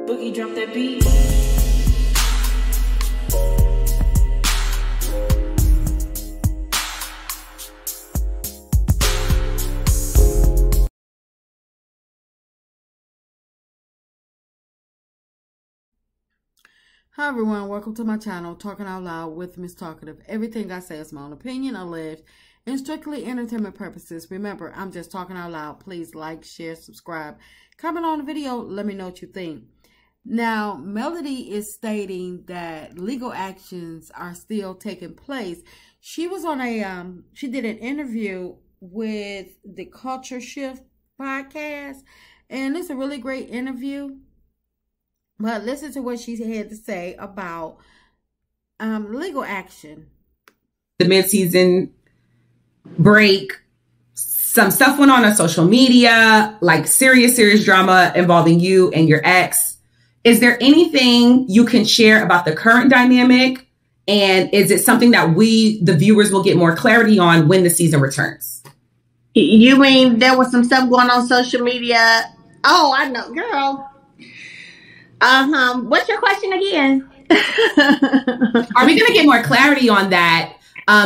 Boogie drop that beat. Hi everyone, welcome to my channel, Talking Out Loud with Miss Talkative. Everything I say is my own opinion, alleged, and strictly entertainment purposes. Remember, I'm just talking out loud. Please like, share, subscribe, comment on the video, let me know what you think. Now, Melody is stating that legal actions are still taking place. She was on she did an interview with the Culture Shift podcast, and it's a really great interview. But listen to what she had to say about legal action. The mid-season break, some stuff went on social media, like serious drama involving you and your ex. Is there anything you can share about the current dynamic? And is it something that we, the viewers, will get more clarity on when the season returns? You mean there was some stuff going on social media? Oh, I know, girl. What's your question again? Are we going to get more clarity on that?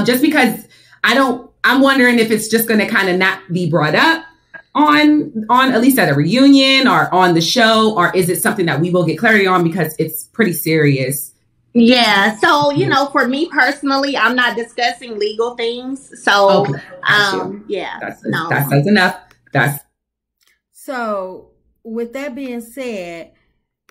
Just because I'm wondering if it's just going to kind of not be brought up on at least at a reunion or on the show, or is it something that we will get clarity on because it's pretty serious? Yeah. So, for me personally, I'm not discussing legal things. So, okay. Yeah. That's enough. So with that being said,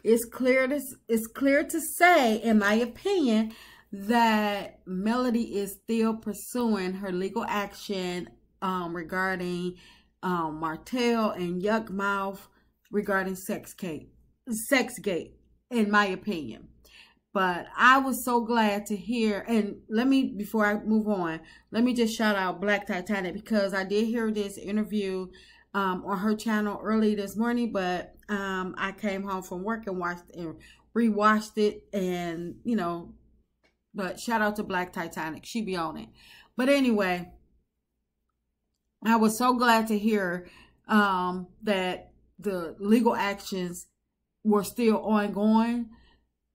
it's clear to say, in my opinion, that Melody is still pursuing her legal action regarding Martell and Yuckmouth regarding Sexgate, in my opinion. But I was so glad to hear, and before I move on, let me just shout out Black Titanic, because I did hear this interview on her channel early this morning, but I came home from work and watched and rewatched it, and but shout out to Black Titanic, she be on it. But anyway, I was so glad to hear that the legal actions were still ongoing,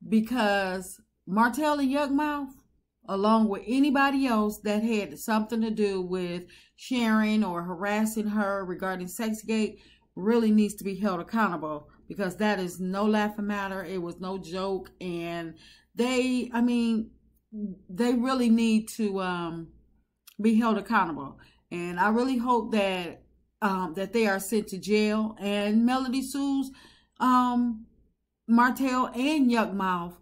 because Martell and Yuckmouth, along with anybody else that had something to do with sharing or harassing her regarding Sexgate, really needs to be held accountable, because that is no laughing matter. It was no joke, and they really need to be held accountable. And I really hope that that they are sent to jail, and Melody sues Martell and Yuckmouth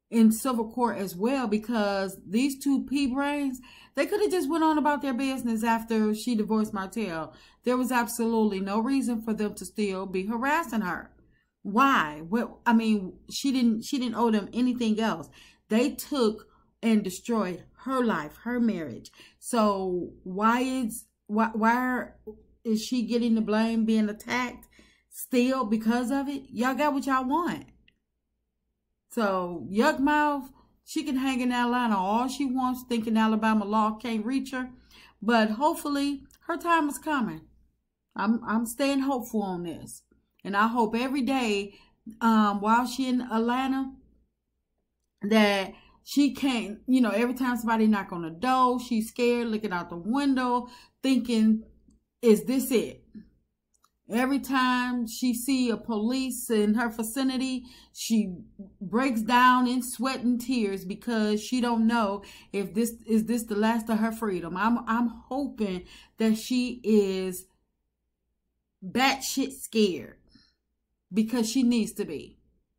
in civil court as well, because these two pea-brains, they could have just went on about their business after she divorced Martell. There was absolutely no reason for them to still be harassing her. Why? Well, she didn't owe them anything else. They took and destroyed her life, her marriage. So why is she getting the blame, being attacked still because of it? Y'all got what y'all want. So Yuckmouth, she can hang in Atlanta all she wants, thinking Alabama law can't reach her. But hopefully her time is coming. I'm staying hopeful on this. And I hope every day while she in Atlanta that she can't, every time somebody knock on the door, she's scared, looking out the window, thinking, is this it? Every time she see a police in her vicinity, she breaks down in sweat and tears, because she don't know if this is the last of her freedom. I'm hoping that she is batshit scared, because she needs to be,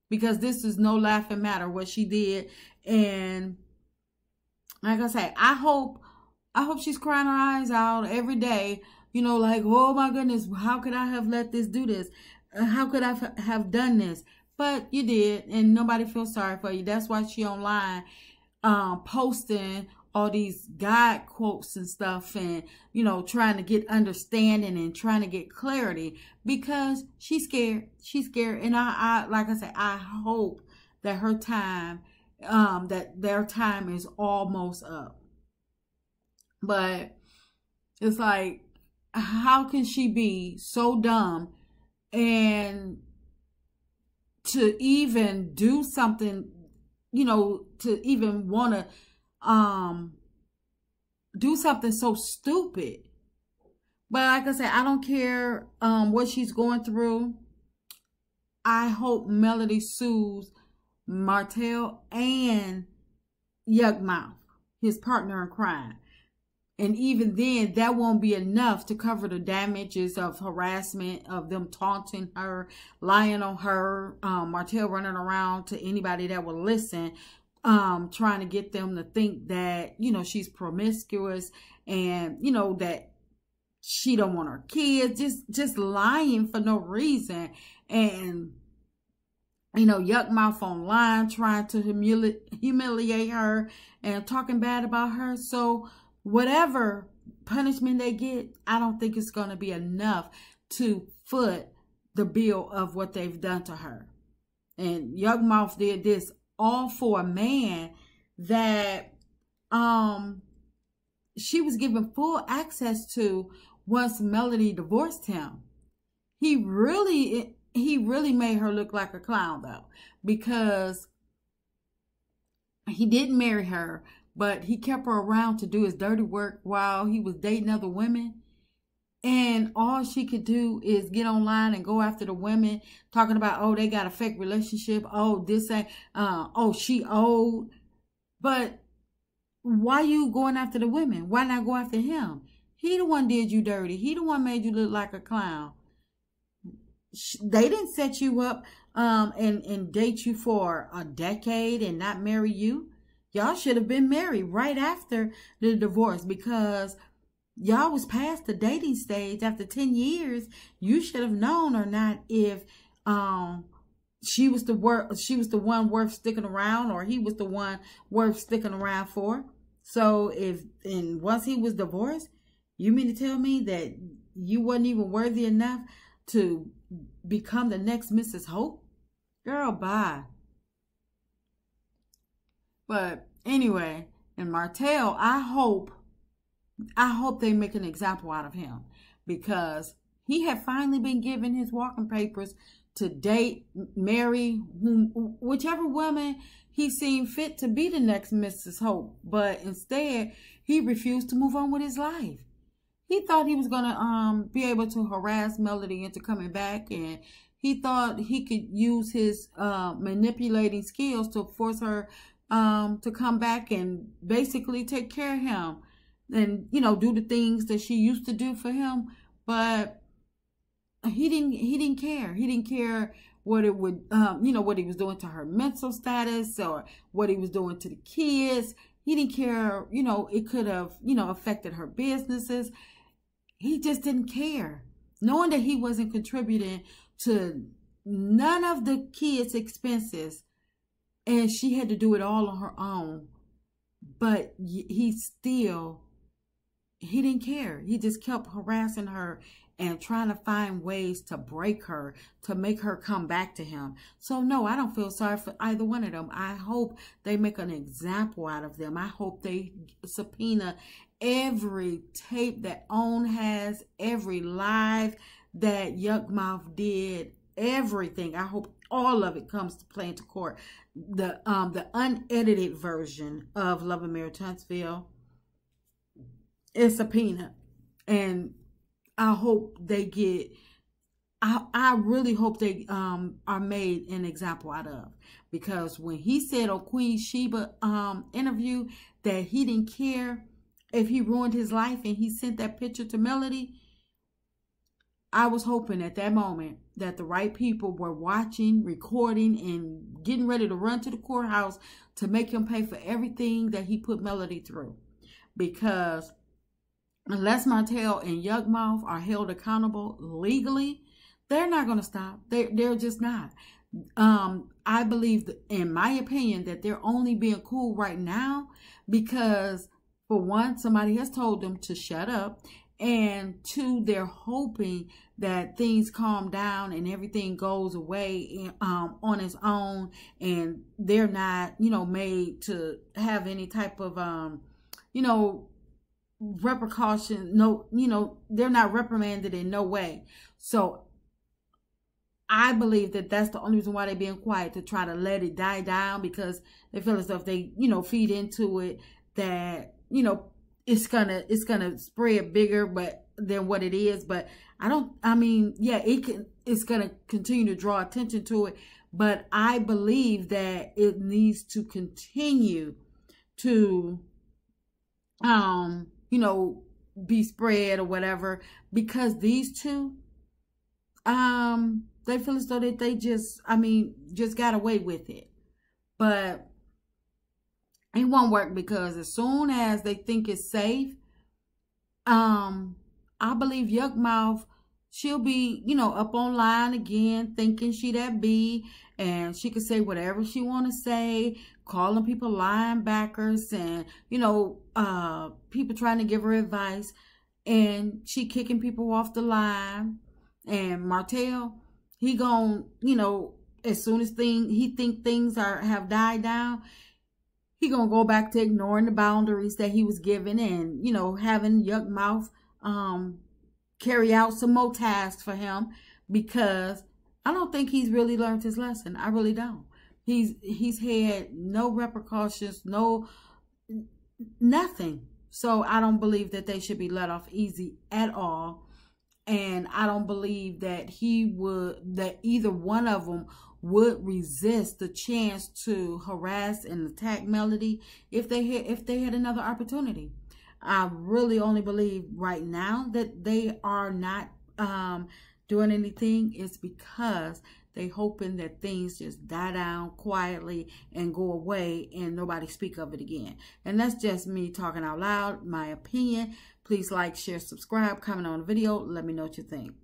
because this is no laughing matter what she did. And like I say, I hope she's crying her eyes out every day. Like, oh my goodness, how could I have let this do this? How could I have done this? But you did, and nobody feels sorry for you. That's why she online posting all these God quotes and stuff, and trying to get understanding and trying to get clarity, because she's scared. She's scared, and I like I said, I hope that her time, that their time is almost up. But it's like, how can she be so dumb and to even do something, you know, to even want to do something so stupid. But like I said, I don't care what she's going through. I hope Melody sues Martell and Yukmouth, his partner in crime. And even then, that won't be enough to cover the damages of harassment, of them taunting her, lying on her, Martell running around to anybody that will listen, trying to get them to think that, you know, she's promiscuous and, you know, that she don't want her kids, just lying for no reason. And, you know, Yukmouth online trying to humiliate her and talking bad about her. So whatever punishment they get, I don't think it's going to be enough to foot the bill of what they've done to her. And Yukmouth did this all for a man that she was given full access to once Melody divorced him. He really made her look like a clown, though, because he didn't marry her, but he kept her around to do his dirty work while he was dating other women. And all she could do is get online and go after the women, talking about, oh, they got a fake relationship. Oh, this ain't, oh, she old. But why you going after the women? Why not go after him? He the one did you dirty. He the one made you look like a clown. They didn't set you up and date you for a decade and not marry you. Y'all should have been married right after the divorce, because y'all was past the dating stage. After 10 years, you should have known or not if she was the one worth sticking around, or he was the one worth sticking around for. So once he was divorced, you mean to tell me that you wasn't even worthy enough to become the next Mrs. Hope? Girl, bye. But anyway, and Martell, I hope they make an example out of him, because he had finally been given his walking papers to date, marry, whichever woman he seemed fit to be the next Mrs. Hope. But instead, he refused to move on with his life. He thought he was going to be able to harass Melody into coming back, and he thought he could use his manipulating skills to force her to come back and basically take care of him and, you know, do the things that she used to do for him. But he didn't care. He didn't care what it would, you know, what he was doing to her mental status or what he was doing to the kids. He didn't care, you know, it could have, you know, affected her businesses. He just didn't care, knowing that he wasn't contributing to none of the kids' expenses, and she had to do it all on her own. But he didn't care. He just kept harassing her and trying to find ways to break her, to make her come back to him. So no, I don't feel sorry for either one of them. I hope they make an example out of them. I hope they subpoena every tape that OWN has, every live that Yukmouth did, everything. I hope all of it comes to play into court. The unedited version of Love and Marriage Huntsville is subpoena, and I hope they get. I really hope they are made an example out of, because when he said on Queen Sheba interview that he didn't care if he ruined his life and he sent that picture to Melody, I was hoping at that moment that the right people were watching, recording, and getting ready to run to the courthouse to make him pay for everything that he put Melody through. Because unless Martell and Yukmouth are held accountable legally, they're not going to stop. They're just not. I believe, that, in my opinion, that they're only being cool right now because, for one, somebody has told them to shut up. And two, they're hoping that things calm down and everything goes away on its own, and they're not, you know, made to have any type of, you know, repercussion. No, you know, they're not reprimanded in no way. So I believe that that's the only reason why they're being quiet, to try to let it die down, because they feel as though if they, feed into it, that, it's gonna spread bigger than what it is. But it's gonna continue to draw attention to it. But I believe that it needs to continue to, be spread or whatever, because these two, they feel as though that they just got away with it. But it won't work, because as soon as they think it's safe, I believe Yuck Mouth, she'll be, up online again, thinking she that B, and she could say whatever she want to say, calling people linebackers, and, people trying to give her advice, and she kicking people off the line. And Martell, he gon', as soon as he think things have died down, he gonna go back to ignoring the boundaries that he was given, and, having Yuck Mouth carry out some more tasks for him, because I don't think he's really learned his lesson. I really don't. He's had no repercussions, nothing. So I don't believe that they should be let off easy at all. And I don't believe that either one of them would resist the chance to harass and attack Melody if they had another opportunity. I really only believe right now that they are not doing anything is because they hoping that things just die down quietly and go away and nobody speak of it again. And that's just me talking out loud, my opinion. Please like, share, subscribe, comment on the video. Let me know what you think.